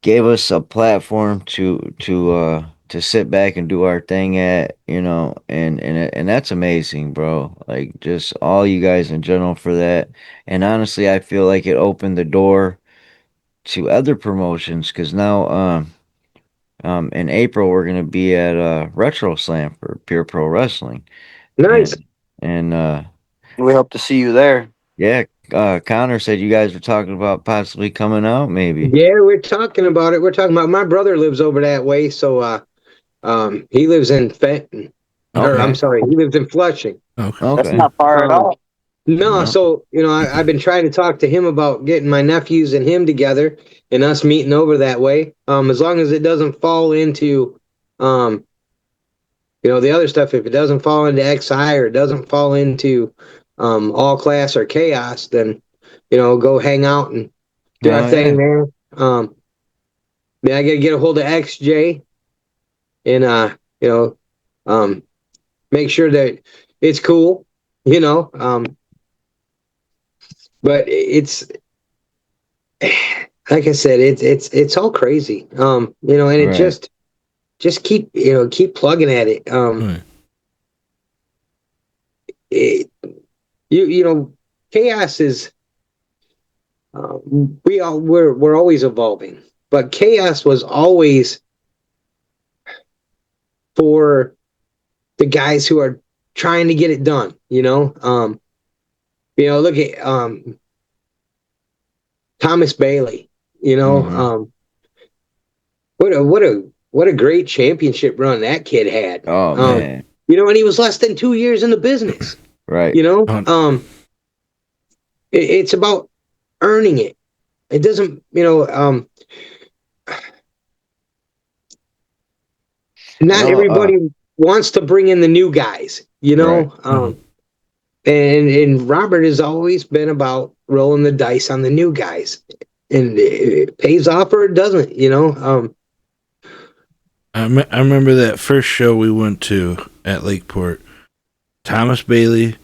Speaker 4: gave us a platform to sit back and do our thing at, and that's amazing, bro. Like just all you guys in general for that. And honestly, I feel like it opened the door to other promotions because now in April we're gonna be at Retro Slam for Pure Pro Wrestling,
Speaker 5: Nice.
Speaker 4: and
Speaker 7: We hope to see you there.
Speaker 4: yeah, Connor said you guys were talking about possibly coming out, maybe.
Speaker 5: Yeah, we're talking about it. We're talking about my brother lives over that way, so he lives in Fenton, or I'm
Speaker 4: Okay,
Speaker 5: sorry, he lives in Flushing.
Speaker 8: Okay.
Speaker 7: That's
Speaker 4: okay,
Speaker 7: not far at
Speaker 5: Um,
Speaker 7: all.
Speaker 5: no,
Speaker 4: no,
Speaker 5: so I've been trying to talk to him about getting my nephews and him together and us meeting over that way. As long as it doesn't fall into, um, the other stuff. If it doesn't fall into XI or it doesn't fall into, all class or chaos, then go hang out and do our
Speaker 4: oh
Speaker 5: thing
Speaker 4: yeah,
Speaker 5: there. I gotta get a hold of XJ and um, make sure that it's cool. You know, um, but it's like I said, it's all crazy. And it
Speaker 4: right,
Speaker 5: just keep plugging at it.
Speaker 8: Right.
Speaker 5: It, chaos is we're always evolving, but chaos was always for the guys who are trying to get it done. Look at Thomas Bailey. You know,
Speaker 4: hmm
Speaker 5: what a great championship run that kid had.
Speaker 4: oh man,
Speaker 5: And he was less than 2 years in the business.
Speaker 4: right,
Speaker 5: You know,
Speaker 8: Um,
Speaker 5: it's about earning it. It doesn't,
Speaker 4: you
Speaker 5: not
Speaker 4: know,
Speaker 5: everybody wants to bring in the new guys.
Speaker 4: right,
Speaker 5: And Robert has always been about rolling the dice on the new guys, and it pays off or it doesn't.
Speaker 8: I remember that first show we went to at Lakeport. Thomas Bailey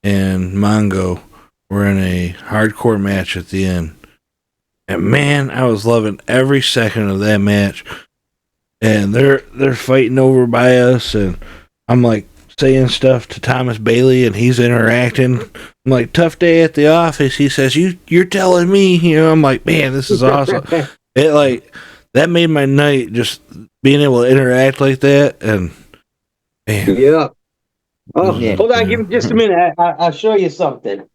Speaker 8: and Mongo were in a hardcore match at the end. And man, I was loving every second of that match. And they're fighting over by us, and I'm like saying stuff to Thomas Bailey, and he's interacting. I'm like, tough day at the office. He says, you're telling me, I'm like, man, this is awesome. It like that made my night, just being able to interact like that, and man,
Speaker 5: Yeah. Oh,
Speaker 4: yeah.
Speaker 5: hold on, give me just a minute. I'll show you something.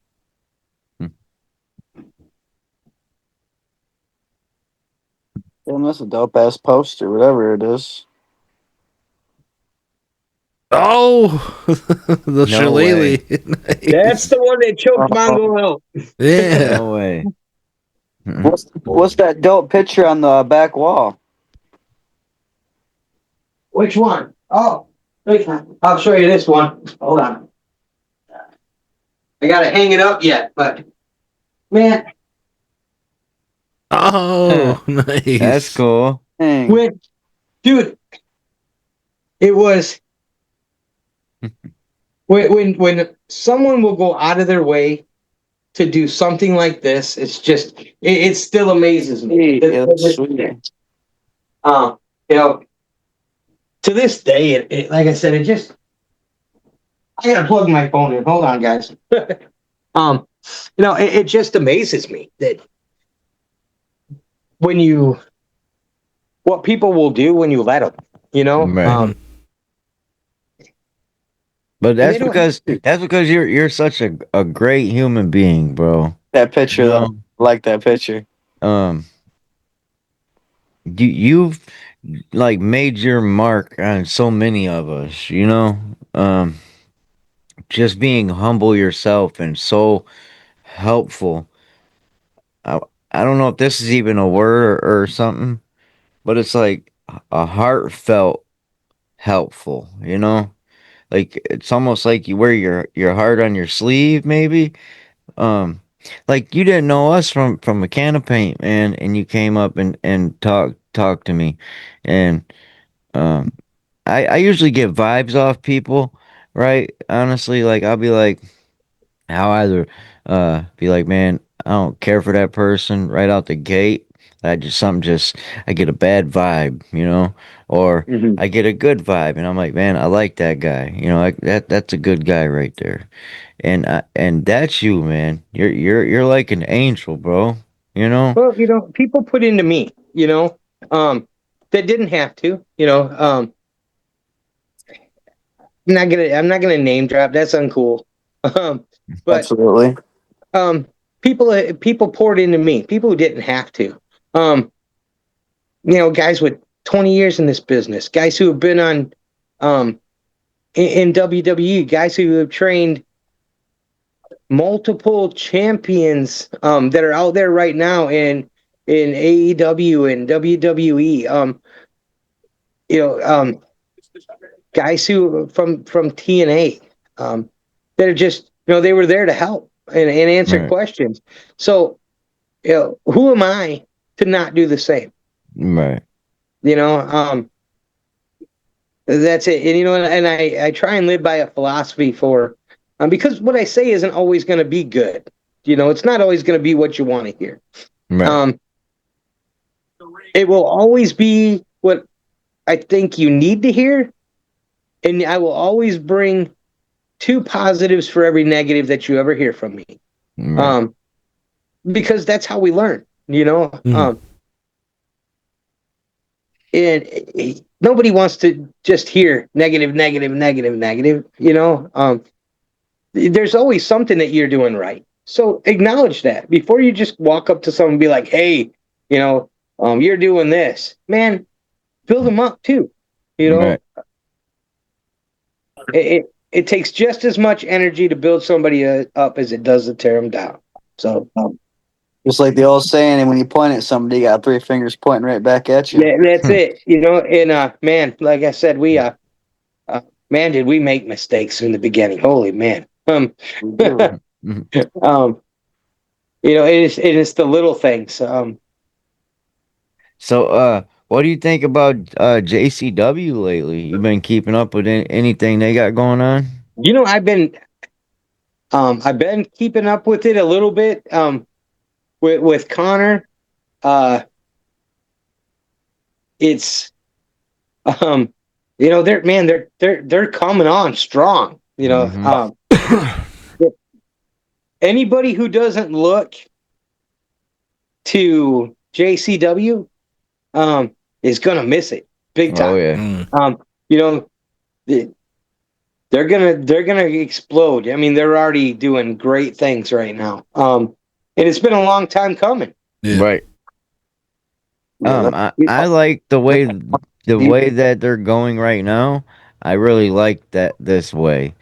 Speaker 7: Damn, that's a dope ass poster, whatever it is.
Speaker 8: oh, the
Speaker 4: No way.
Speaker 8: shillelagh.
Speaker 5: That's
Speaker 8: Nice.
Speaker 5: the one that choked
Speaker 7: Uh,
Speaker 5: Mongo out.
Speaker 8: Yeah.
Speaker 4: No way.
Speaker 7: what's that dope picture on the back wall?
Speaker 5: Which one? Oh, I'll show you this one. Hold on. I gotta hang it up yet, but man,
Speaker 8: Oh, nice.
Speaker 4: That's cool.
Speaker 7: Dang.
Speaker 5: dude, it was when someone will go out of their way to do something like this. It's just it still amazes me.
Speaker 7: Yeah, that's sweet.
Speaker 5: Um, you know, to this day, like I said, I gotta plug my phone in. Hold on, guys. It just amazes me that when you what people will do when you let them. You know,
Speaker 4: Right. But
Speaker 5: and they don't have to.
Speaker 4: that's because you're such a great human being, bro.
Speaker 7: That
Speaker 4: You
Speaker 7: picture, though.
Speaker 4: know,
Speaker 7: I like that picture.
Speaker 4: um, you've like made your mark on so many of us. Just being humble yourself and so helpful. I I don't know if this is even a word or something, but it's like a heartfelt helpful, you know? Like it's almost like you wear your heart on your sleeve, maybe. Um, like you didn't know us from a can of paint, man, and you came up and talked to me, and um, I usually get vibes off people, right? Honestly, like I'll be like, I'll either be like, man, I don't care for that person right out the gate. I get a bad vibe, you know, or
Speaker 5: Mhm.
Speaker 4: I get a good vibe, and I'm like, man, I like that guy, you know, like that's a good guy right there, and that's you, man. You're like an angel, bro. You know,
Speaker 5: Well, people put into me, that didn't have to, I'm not gonna name drop. That's uncool. Um, but
Speaker 7: Absolutely.
Speaker 5: um, people poured into me. People who didn't have to. Um, guys with 20 years in this business, guys who have been on, in WWE, guys who have trained multiple champions, that are out there right now in AEW and WWE. You know, guys who from TNA, that are just they were there to help and answer
Speaker 4: right,
Speaker 5: questions. So who am I to not do the same?
Speaker 4: right,
Speaker 5: You know, that's it. And and I try and live by a philosophy for, because what I say isn't always going to be good. It's not always going to be what you want to hear.
Speaker 4: right,
Speaker 5: Um, it will always be what I think you need to hear, and I will always bring two positives for every negative that you ever hear from me.
Speaker 4: right,
Speaker 5: Um, because that's how we learn.
Speaker 8: Mm.
Speaker 5: And nobody wants to just hear negative, negative, negative, negative. There's always something that you're doing right. So acknowledge that before you just walk up to someone and be like, "Hey, you're doing this, man." Build them up too. You
Speaker 4: right.
Speaker 5: know, it takes just as much energy to build somebody up as it does to tear them down. So
Speaker 7: Just like the old saying, and when you point at somebody, you got three fingers pointing right back at you.
Speaker 5: that's it. And man, like I said, uh, man, did we make mistakes in the beginning? Holy man.
Speaker 7: We do.
Speaker 4: Mhm.
Speaker 5: um, it is the little things.
Speaker 4: So, what do you think about JCW lately? You been keeping up with anything they got going on?
Speaker 5: I've been keeping up with it a little bit. With Connor, uh, it's um, they're coming on strong.
Speaker 4: Mm-hmm.
Speaker 5: Anybody who doesn't look to JCW, is gonna miss it big
Speaker 4: Oh
Speaker 5: time.
Speaker 4: yeah,
Speaker 8: Mm.
Speaker 5: You know, they- they're gonna explode. I mean, they're already doing great things right now. And it's been a long time coming.
Speaker 8: Yeah.
Speaker 4: right.
Speaker 7: Yeah,
Speaker 4: I like the way that they're going right now. I really like that this way.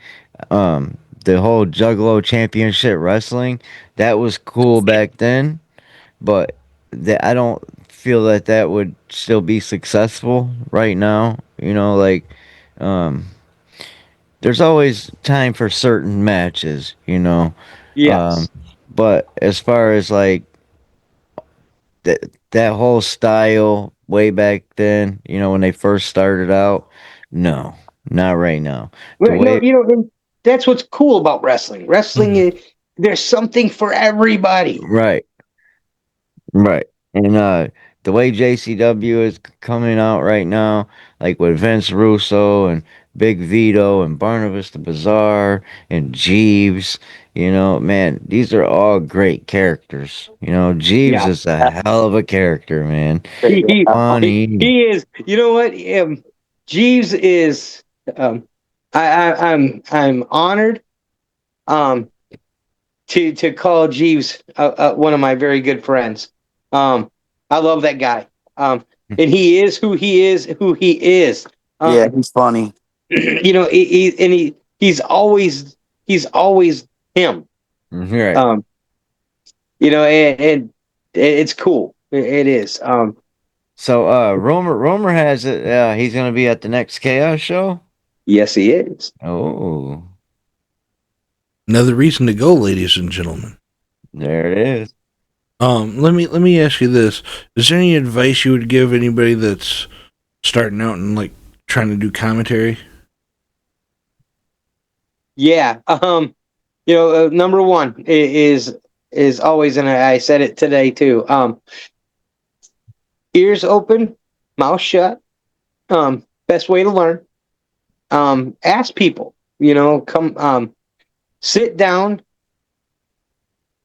Speaker 4: The whole Juggalo Championship Wrestling, that was cool back then, but I don't feel that that would still be successful right now. You know, like, um, there's always time for certain matches, you know. Um,
Speaker 5: Yes.
Speaker 4: but as far as like that whole style way back then, you know, when they first started out, no, not right now. The
Speaker 5: Well, no,
Speaker 4: way
Speaker 5: and that's what's cool about wrestling. Wrestling is there's something for everybody.
Speaker 4: right, right. And the way JCW is coming out right now, like with Vince Russo and Big Vito and Barnabas the Bizarre and Jeeves, you know, man, these are all great characters. You know, Jeeves
Speaker 5: Yeah.
Speaker 4: is a hell of a character, man.
Speaker 5: He he,
Speaker 4: Funny.
Speaker 5: he is. You know what? Jeeves is. I'm honored. Um, to call Jeeves one of my very good friends. I love that guy. And he is who he is. Who he is.
Speaker 7: yeah, he's funny.
Speaker 5: He's always him.
Speaker 4: Right.
Speaker 5: Um, and it's cool. It is.
Speaker 4: So rumor has it he's gonna be at the next Chaos show.
Speaker 5: Yes, he is.
Speaker 4: Oh,
Speaker 8: Another reason to go, ladies and gentlemen.
Speaker 4: there it is.
Speaker 8: Let me ask you this: is there any advice you would give anybody that's starting out and like trying to do commentary?
Speaker 5: Yeah. Number one is always, and I said it today too. Ears open, mouth shut. Best way to learn. Ask people. Come. Sit down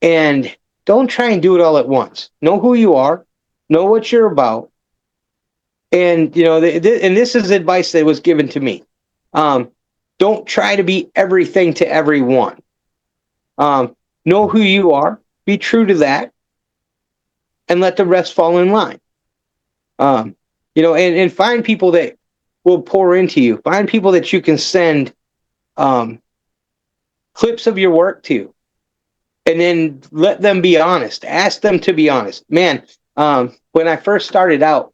Speaker 5: and don't try and do it all at once. Know who you are. Know what you're about. And and this is advice that was given to me. Don't try to be everything to everyone. Know who you are, be true to that, and let the rest fall in line. And find people that will pour into you. Find people that you can send clips of your work to, and then let them be honest. Ask them to be honest. Man, when I first started out,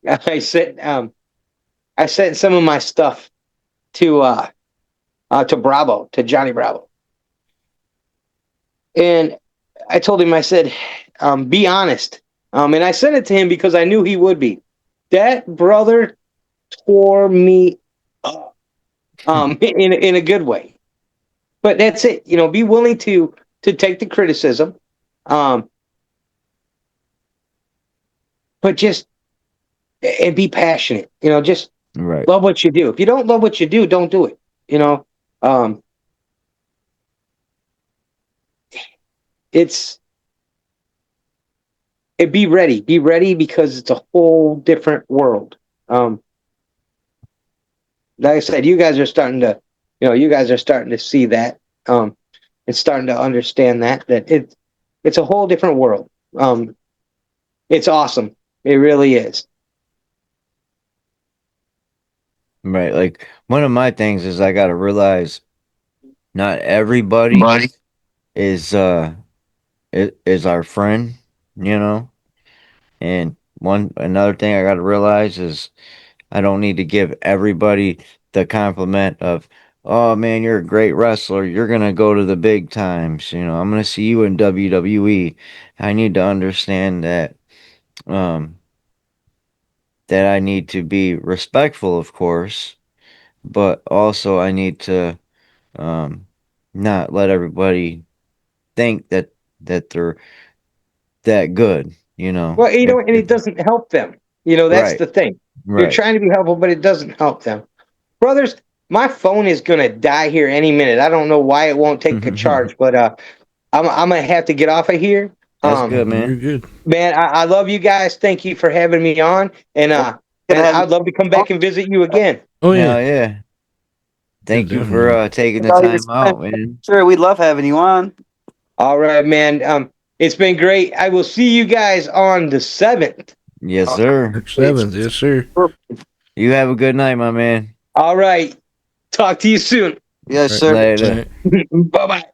Speaker 5: I sent some of my stuff to Bravo, to Johnny Bravo. And I told him, I said, be honest. And I sent it to him because I knew he would be. That brother tore me up, in a good way. But that's it. Be willing to take the criticism, but just and be passionate. Just
Speaker 4: Right.
Speaker 5: love what you do. If you don't love what you do, don't do it. Be ready. Be ready because it's a whole different world. Like I said, you guys are starting to see that. It's starting to understand that it's a whole different world. It's awesome. It really is.
Speaker 4: Right. Like one of my things is I gotta realize not everybody is is our friend, you know? And another thing I gotta realize is I don't need to give everybody the compliment of, oh man, you're a great wrestler. You're gonna go to the big times. I'm gonna see you in WWE. I need to understand um that I need to be respectful, of course, but also I need to um not let everybody think that they're that good,
Speaker 5: Well,
Speaker 4: If,
Speaker 5: and it doesn't help them. That's
Speaker 4: right,
Speaker 5: the thing. You're
Speaker 4: right.
Speaker 5: trying to be helpful, but it doesn't help them. Brothers, my phone is gonna die here any minute. I don't know why it won't take a charge, but I'm gonna have to get off of here.
Speaker 4: That's good,
Speaker 8: You're
Speaker 4: man.
Speaker 8: good.
Speaker 5: Man, I love you guys. Thank you for having me on, and
Speaker 7: Yeah, good
Speaker 5: man,
Speaker 7: having
Speaker 5: I'd love to come
Speaker 7: you.
Speaker 5: back and visit you again.
Speaker 8: Oh yeah,
Speaker 4: Hell yeah.
Speaker 8: yeah,
Speaker 4: Thank you for
Speaker 8: definitely.
Speaker 4: taking the
Speaker 7: All your
Speaker 4: time
Speaker 7: time.
Speaker 4: out, man.
Speaker 7: Sure, we'd love having you on.
Speaker 5: All right, man. It's been great. I will see you guys on the 7th.
Speaker 4: Yes,
Speaker 7: Oh,
Speaker 4: sir.
Speaker 8: March 7th, yes sir.
Speaker 4: You have a good night, my man.
Speaker 5: All right. Talk to you soon.
Speaker 7: yes,
Speaker 8: All right.
Speaker 7: sir.
Speaker 4: Later.
Speaker 8: Right.
Speaker 5: Bye bye.